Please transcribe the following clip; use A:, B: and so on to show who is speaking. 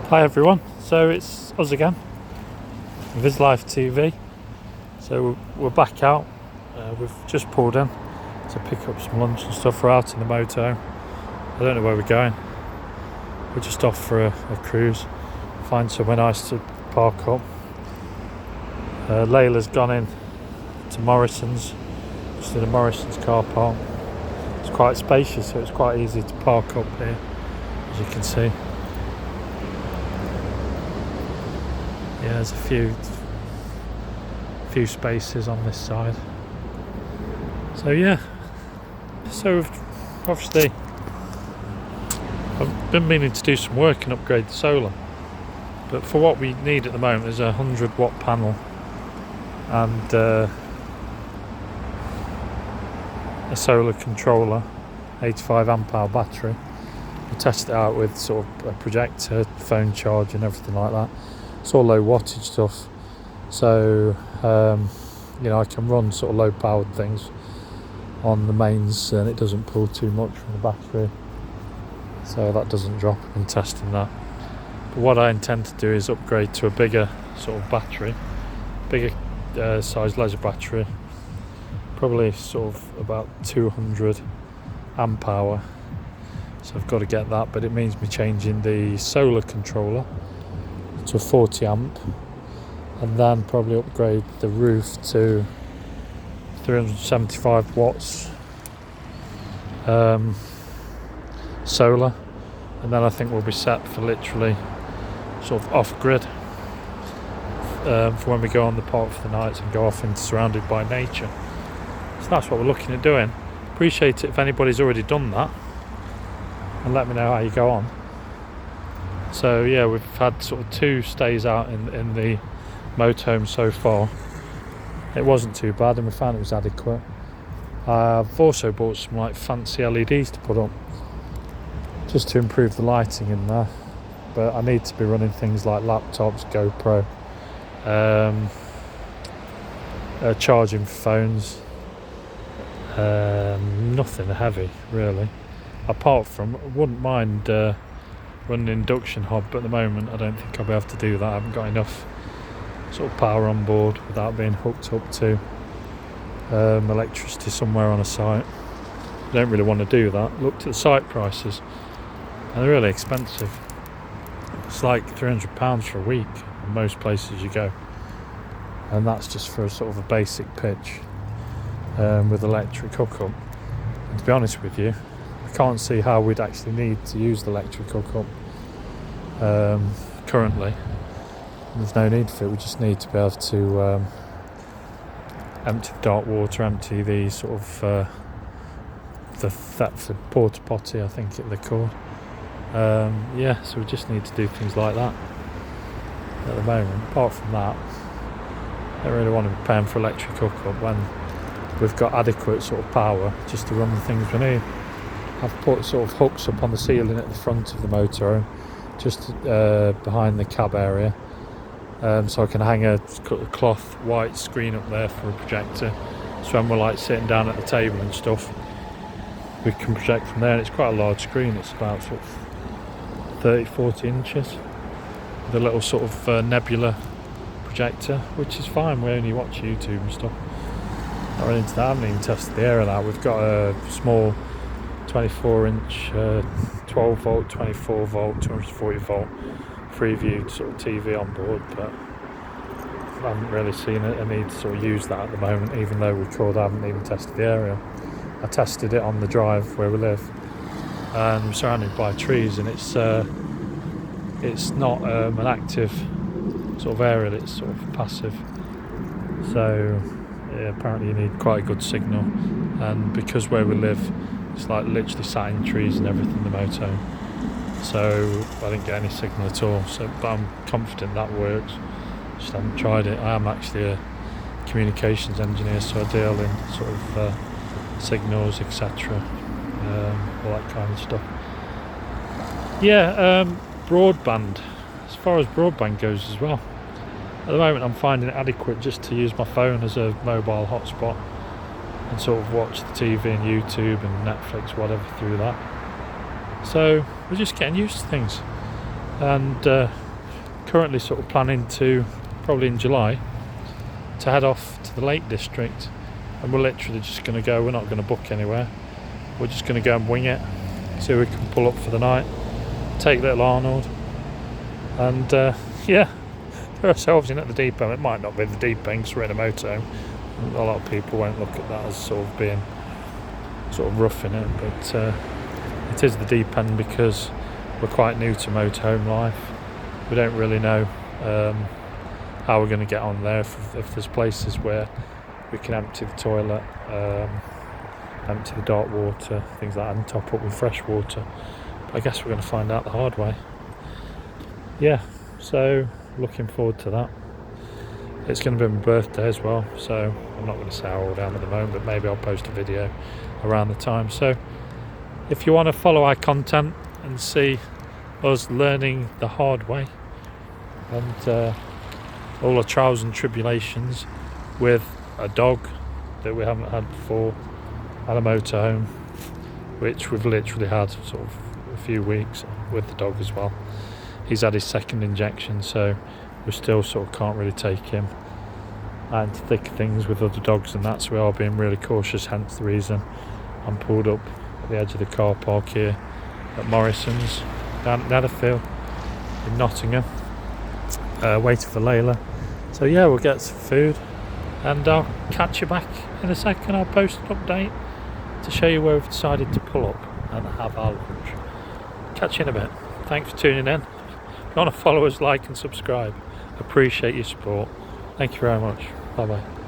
A: Hi everyone, so it's us again, Viz Life TV. So we're back out, we've just pulled in to pick up some lunch and stuff. We're out in the motorhome. I don't know where we're going, we're just off for a cruise, find somewhere nice to park up. Layla's gone in to Morrison's, just in the Morrison's car park. It's quite spacious, so it's quite easy to park up here, as you can see. Yeah, there's a few spaces on this side. So yeah, so obviously I've been meaning to do some work and upgrade the solar, but for what we need at the moment is a 100-watt panel and a solar controller, 85 amp hour battery. We test it out with sort of a projector, phone charge and everything like that. It's all low wattage stuff, so I can run sort of low powered things on the mains and it doesn't pull too much from the battery, so that doesn't drop in testing that. But what I intend to do is upgrade to a bigger sort of battery, bigger size laser battery, probably sort of about 200 amp hour. So I've got to get that, but it means me changing the solar controller to 40 amp and then probably upgrade the roof to 375 watts solar, and then I think we'll be set for literally sort of off grid for when we go on the park for the nights and go off into surrounded by nature. So that's what we're looking at doing. Appreciate it if anybody's already done that, and let me know how you go on. So yeah, we've had sort of 2 stays out in the motorhome so far. It wasn't too bad and we found it was adequate. I've also bought some like fancy LEDs to put up just to improve the lighting in there, but I need to be running things like laptops, GoPro, charging for phones, nothing heavy really, apart from I wouldn't mind running an induction hob, but at the moment I don't think I'll be able to do that. I haven't got enough sort of power on board without being hooked up to electricity somewhere on a site. I don't really want to do that. Looked at the site prices and they're really expensive. It's like £300 for a week in most places you go, and that's just for a sort of a basic pitch with electric hookup. And to be honest with you, I can't see how we'd actually need to use the electric hookup currently. There's no need for it. We just need to be able to empty the dark water, empty the sort of the porta potty, I think they're called. So we just need to do things like that at the moment. Apart from that, I don't really want to be paying for electric hookup when we've got adequate sort of power just to run the things we need. I've put sort of hooks up on the ceiling at the front of the motorhome, just behind the cab area, so I can hang a cloth white screen up there for a projector, so when we're like sitting down at the table and stuff we can project from there. And it's quite a large screen, it's about sort of 30-40 inches with a little sort of nebula projector, which is fine. We only watch YouTube and stuff, not really into that. I haven't even tested the air of that. We've got a small 24-inch 12 volt 24 volt 240 volt Freeview sort of TV on board, but I haven't really seen a need to sort of use that at the moment, even though we could. I haven't even tested the area. I tested it on the drive where we live, and we're surrounded by trees, and it's not an active sort of area, it's sort of passive. So yeah, apparently you need quite a good signal, and because where we live it's like literally sat in trees and everything, the motorhome, so I didn't get any signal at all. So, but I'm confident that works. Just haven't tried it. I am actually a communications engineer, so I deal in sort of signals, etc., all that kind of stuff. Yeah, broadband. As far as broadband goes as well, at the moment I'm finding it adequate just to use my phone as a mobile hotspot and sort of watch the TV and YouTube and Netflix, whatever, through that. So we're just getting used to things. and currently sort of planning to, probably in July, to head off to the Lake District, and we're literally just going to go. We're not going to book anywhere, we're just going to go and wing it, see if we can pull up for the night, take little Arnold, and yeah, throw ourselves in at the deep end. It might not be the deep end because we're in a motorhome. A lot of people won't look at that as sort of being sort of roughing it, but it is the deep end because we're quite new to motorhome life. We don't really know how we're going to get on there, if there's places where we can empty the toilet, empty the dark water, things like that, and top up with fresh water. But I guess we're going to find out the hard way. Yeah, so looking forward to that. It's going to be my birthday as well, so I'm not going to say how old I am at the moment, but maybe I'll post a video around the time. So if you want to follow our content and see us learning the hard way, and all the trials and tribulations with a dog that we haven't had before, and a motorhome, which we've literally had sort of a few weeks with the dog as well. He's had his second injection, so we still sort of can't really take him and thick things with other dogs, and that's why we are being really cautious, hence the reason I'm pulled up at the edge of the car park here at Morrison's down at Netherfield in Nottingham, waiting for Layla. So yeah, we'll get some food and I'll catch you back in a second. I'll post an update to show you where we've decided to pull up and have our lunch. Catch you in a bit. Thanks for tuning in. If you want to follow us, like and subscribe, appreciate your support. Thank you very much. Bye bye.